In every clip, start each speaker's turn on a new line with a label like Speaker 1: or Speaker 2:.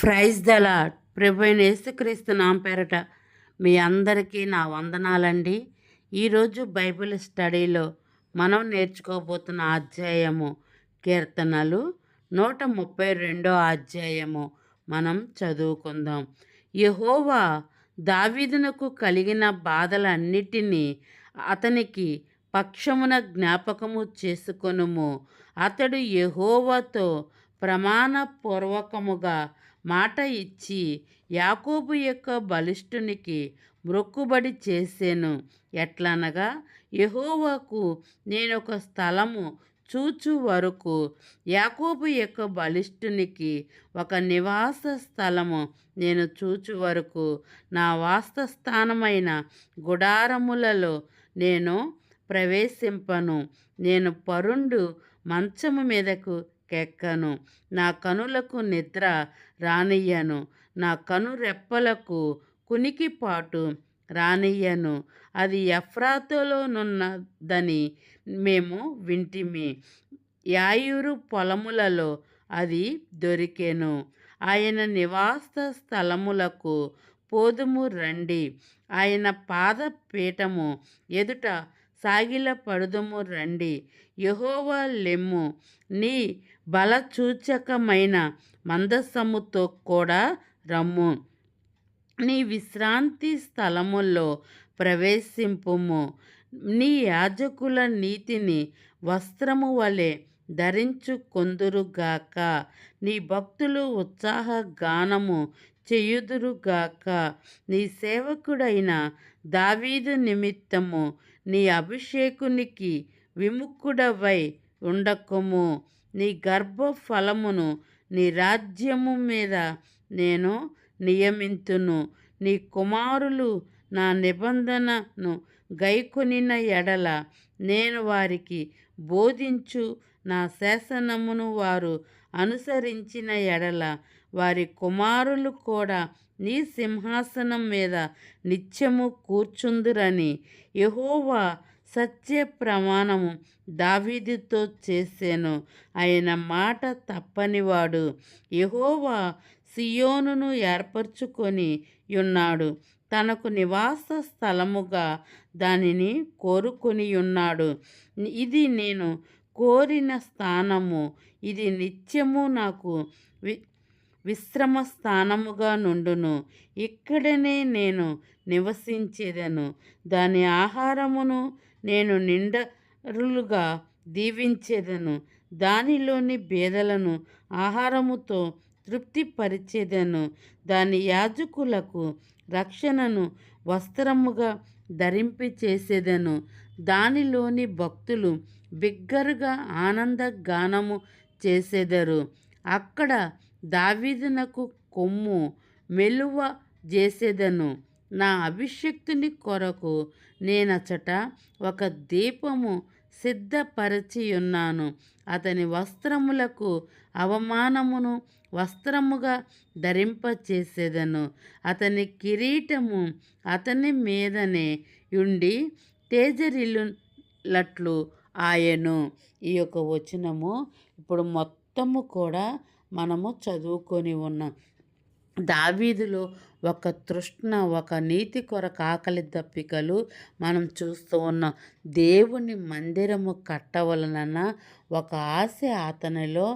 Speaker 1: Praise the lord. ప్రభువైన యేసుక్రీస్తు నామం పేరట మీ అందరికీ నా వందనాలండి. ఈరోజు బైబిల్ స్టడీలో మనం నేర్చుకోబోతున్న అధ్యాయము కీర్తనలు 132 అధ్యాయము మనం చదువుకుందాం. యెహోవా దావీదునకు కలిగిన బాధలన్నిటినీ అతనికి పక్షమున జ్ఞాపకము చేసుకొనుము. అతడు యెహోవాతో ప్రమాణపూర్వకముగా మాట ఇచ్చి యాకోబు యొక్క బలిష్ఠునికి మ్రొక్కుబడి చేసెను. ఎట్లనగా, యెహోవాకు నేనొక స్థలము చూచు వరకు యాకోబు యొక్క బలిష్ఠునికి ఒక నివాస స్థలము నేను చూచు వరకు నా వాసస్థానమైన గుడారములలో నేను ప్రవేశింపను. నేను పరుండు మంచము మీదకు కెక్కను. నా కనులకు నిద్ర రానియ్యను. నా కనురెప్పలకు కునికిపాటు రానియ్యను. అది ఎఫ్రాతాలోనున్నదని మేము వింటిమి. యాయీరు పొలములలో అది దొరికెను. ఆయన నివాస స్థలములకు పోదుము రండి. ఆయన పాదపీఠము ఎదుట సాగిలపడుదుము రండి. యెహోవా లెమ్ము, నీ బలసూచకమైన మందసముతో కూడా రమ్ము. నీ విశ్రాంతి స్థలముల్లో ప్రవేశింపుము. నీ యాజకుల నీతిని వస్త్రము వలె ధరించుకొందురుగాక. నీ భక్తులు ఉత్సాహ గానము చేయుదురుగాక. నీ సేవకుడైన దావీదు నిమిత్తము నీ అభిషేకునికి విముఖుడవై ఉండకుము. నీ గర్భఫలమును నీ రాజ్యము మీద నేను నియమింతును. నీ కుమారులు నా నిబంధనను గైకొనిన ఎడల, నేను వారికి బోధించు నా శాసనమును వారు అనుసరించిన ఎడల, వారి కుమారులు కూడా నీ సింహాసనం మీద నిత్యము కూర్చుందురని యెహోవా సత్య ప్రమాణము దావీదుతో చేసెను. ఆయన మాట తప్పనివాడు. యెహోవా సీయోనును ఏర్పరచుకొని ఉన్నాడు. తనకు నివాస స్థలముగా దానిని కోరుకొనియున్నాడు. ఇది నేను కోరిన స్థానము. ఇది నిత్యము నాకు విశ్రమ స్థానముగా నుండును. ఇక్కడనే నేను నివసించెదను. దాని ఆహారమును నేను నిండరులుగా దీవించెదను. దానిలోని బీదలను ఆహారముతో తృప్తిపరిచెదను. దాని యాజకులకు రక్షణను వస్త్రముగా ధరింపచేసెదను. దానిలోని భక్తులు బిగ్గరగా ఆనందగానము చేసెదరు. అక్కడ దావీదునకు కొమ్ము మెలువ చేసెదను. నా అభిషిక్తుని కొరకు నేనచట ఒక దీపము సిద్ధపరచియున్నాను. అతని వస్త్రములకు అవమానమును వస్త్రముగా ధరింపచేసెదను. అతని కిరీటము అతని మీదనే ఉండి తేజరిల్లునట్లు ఆయను. ఈ యొక్క వచనము ఇప్పుడు మొత్తము కూడా మనము చదువుకొని ఉన్నాం. దావీదులో ఒక తృష్ణ, ఒక నీతి కొరకు ఆకలి దప్పికలు మనం చూస్తూ ఉన్నాం. దేవుని మందిరము కట్టవలనన్న ఒక ఆశ అతనిలో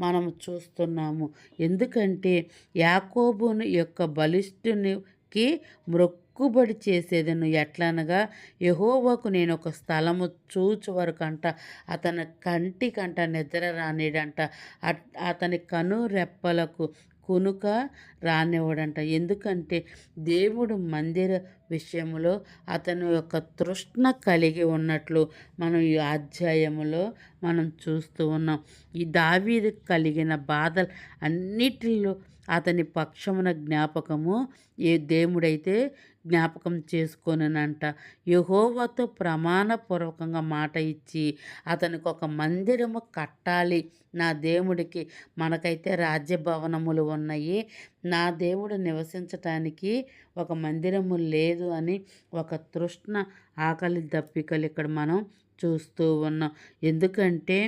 Speaker 1: మనం చూస్తున్నాము. ఎందుకంటే యాకోబుని యొక్క బలిష్ఠునికి మ్రొక్కుబడి చేసేదను. ఎట్లనగా, యెహోవాకు నేను ఒక స్థలము చూచు వరకు అంట అతని కంటికంట నిద్ర రానిడంట. అతని కను రెప్పలకు కునుక రానివ్వడంట. ఎందుకంటే దేవుడు మందిర విషయంలో అతని యొక్క తృష్ణ కలిగి ఉన్నట్లు మనం ఈ అధ్యాయములో మనం చూస్తూ ఉన్నాం. ఈ దావీదు కలిగిన బాధలు అన్నిటిలో అతని పక్షమున జ్ఞాపకము ఏ దేవుడైతే జ్ఞాపకం చేసుకొనునంట. యెహోవాతో ప్రమాణపూర్వకంగా మాట ఇచ్చి అతనికి ఒక మందిరము కట్టాలి నా దేవుడికి. మనకైతే రాజ్యభవనములు ఉన్నాయి, నా దేవుడు నివసించటానికి ఒక మందిరము లేదు అని ఒక తృష్ణ, ఆకలి దప్పికలు ఇక్కడ మనం చూస్తూ ఉన్నాం. ఎందుకంటే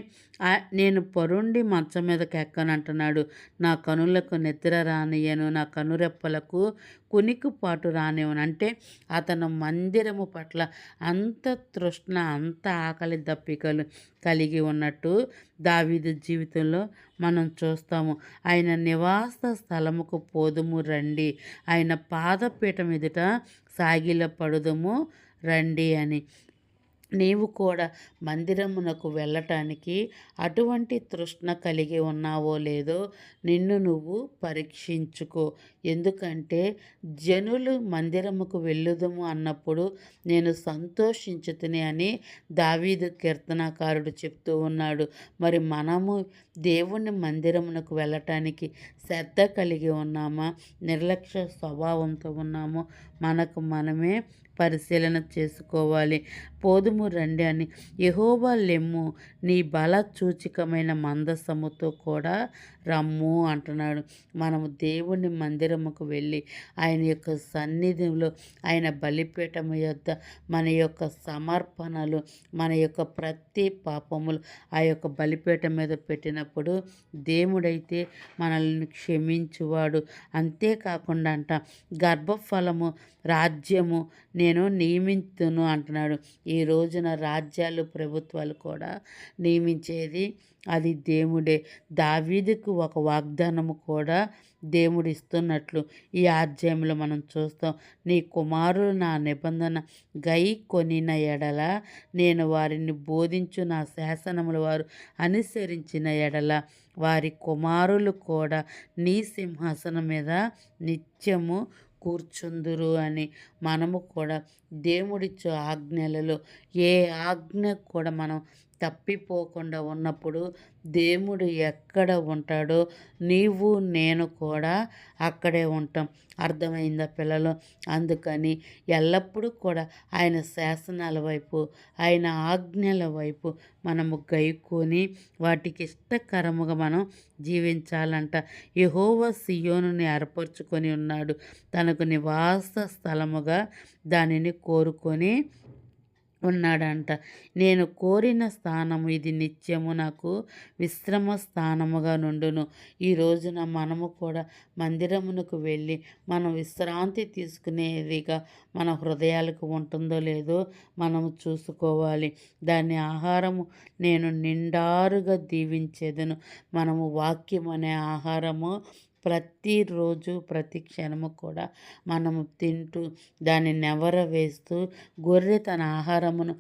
Speaker 1: నేను పరుండి మంచం మీదకి ఎక్కనంటున్నాడు. నా కనులకు నిద్ర రానియ్యను, నా కనురెప్పలకు కునికిపాటు రానివ్వను. అంటే అతను మందిరము పట్ల అంత తృష్ణ, అంత ఆకలి దప్పికలు కలిగి ఉన్నట్టు దావీదు జీవితంలో మనం చూస్తాము. ఆయన నివాస స్థలముకు పోదుము రండి, ఆయన పాదపీఠం ఎదుట సాగిల పడుదుము రండి అని. నీవు కూడా మందిరమునకు వెళ్ళటానికి అటువంటి తృష్ణ కలిగి ఉన్నావో లేదో నిన్ను నువ్వు పరీక్షించుకో. ఎందుకంటే జనులు మందిరముకు వెళ్ళుదము అన్నప్పుడు నేను సంతోషించుతుని అని దావీదు కీర్తనాకారుడు చెప్తూ ఉన్నాడు. మరి మనము దేవుని మందిరమునకు వెళ్ళటానికి శ్రద్ధ కలిగి ఉన్నామా, నిర్లక్ష్య స్వభావంతో ఉన్నామో మనకు మనమే పరిశీలన చేసుకోవాలి. పోదుము రండి అని. యెహోవా లెమ్ము, నీ బల సూచకమైన మందసముతో కూడా రమ్ము అంటున్నాడు. మనము దేవుని మందిరముకు వెళ్ళి ఆయన యొక్క సన్నిధిలో, ఆయన బలిపీఠము యొద్ద మన యొక్క సమర్పణలు, మన యొక్క ప్రతి పాపములు ఆ యొక్క బలిపీఠం మీద పెట్టినప్పుడు దేవుడైతే మనల్ని క్షమించువాడు. అంతేకాకుండా గర్భఫలము, రాజ్యము నేను నియమించును అంటున్నాడు. ఈ రోజున రాజ్యాలు, ప్రభుత్వాలు కూడా నియమించేది అది దేవుడే. దావీదుకు ఒక వాగ్దానము కూడా దేవుడు ఇస్తున్నట్లు ఈ అధ్యాయంలో మనం చూస్తాం. నీ కుమారులు నా నిబంధన గై కొనిన ఎడల, నేను వారిని బోధించు నా శాసనములు వారు అనుసరించిన ఎడల, వారి కుమారులు కూడా నీ సింహాసనం మీద నిత్యము కూర్చుందురు అని. మనము కూడా దేవుడిచ్చే ఆజ్ఞలలో ఏ ఆజ్ఞ కూడా మనం తప్పిపోకుండా ఉన్నప్పుడు దేవుడు ఎక్కడ ఉంటాడో నీవు నేను కూడా అక్కడే ఉంటాం. అర్థమైందా పిల్లలు? అందుకని ఎల్లప్పుడూ కూడా ఆయన శాసనాల వైపు, ఆయన ఆజ్ఞల వైపు మనము గైకొని వాటికి ఇష్టకరముగా మనం జీవించాలంట. యెహోవా సియోనుని ఏర్పరచుకొని ఉన్నాడు, తనకు నివాస స్థలముగా దానిని కోరుకొని ఉన్నాడంట. నేను కోరిన స్థానము ఇది నిత్యము నాకు విశ్రమ స్థానముగా నుండును. ఈ రోజున మనము కూడా మందిరమునకు వెళ్ళి మనం విశ్రాంతి తీసుకునేదిగా మన హృదయాలకు ఉంటుందో లేదో మనము చూసుకోవాలి. దాని ఆహారము నేను నిండారుగా దీవించేదను. మనము వాక్యం అనే ఆహారము ప్రతిరోజు ప్రతి క్షణము కూడా మనము తింటూ దాన్ని నెవర వేస్తూ, గొర్రె తన ఆహారమును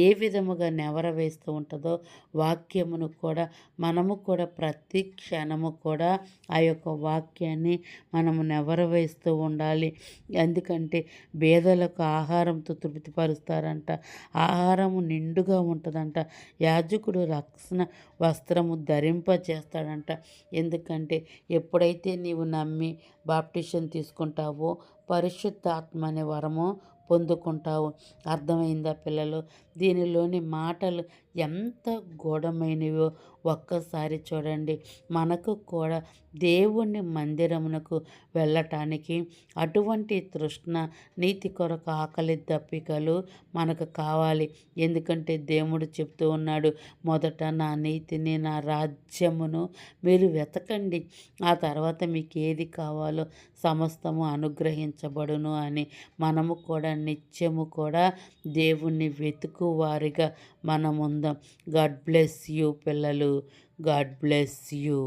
Speaker 1: ఏ విధముగా నెవర వేస్తూ ఉంటుందో వాక్యమును కూడా మనము కూడా ప్రతి క్షణము కూడా ఆ యొక్క వాక్యాన్ని మనము నెవర వేస్తూ ఉండాలి. ఎందుకంటే పేదలకు ఆహారంతో తృప్తిపరుస్తారంట, ఆహారము నిండుగా ఉంటుందంట. యాజకుడు రక్షణ వస్త్రము ధరింపజేస్తాడంట. ఎందుకంటే ఎప్పుడైతే నీవు నమ్మి బాప్టిషన్ తీసుకుంటావో పరిశుద్ధాత్మ అనే వరము పొందుకుంటావు. అర్థమైందా పిల్లలు? దీనిలోని మాటలు ఎంత గూఢమైనవో ఒక్కసారి చూడండి. మనకు కూడా దేవుని మందిరమునకు వెళ్ళటానికి అటువంటి తృష్ణ, నీతి కొరకు ఆకలి దప్పికలు మనకు కావాలి. ఎందుకంటే దేవుడు చెప్తూ ఉన్నాడు, మొదట నా నీతిని, నా రాజ్యమును మీరు వెతకండి, ఆ తర్వాత మీకు ఏది కావాలో సమస్తము అనుగ్రహించబడును అని. మనము కూడా నిత్యము కూడా దేవుణ్ణి వెతుకువారిగా మనముందాం. గాడ్ బ్లెస్ యూ పిల్లలు. God bless you.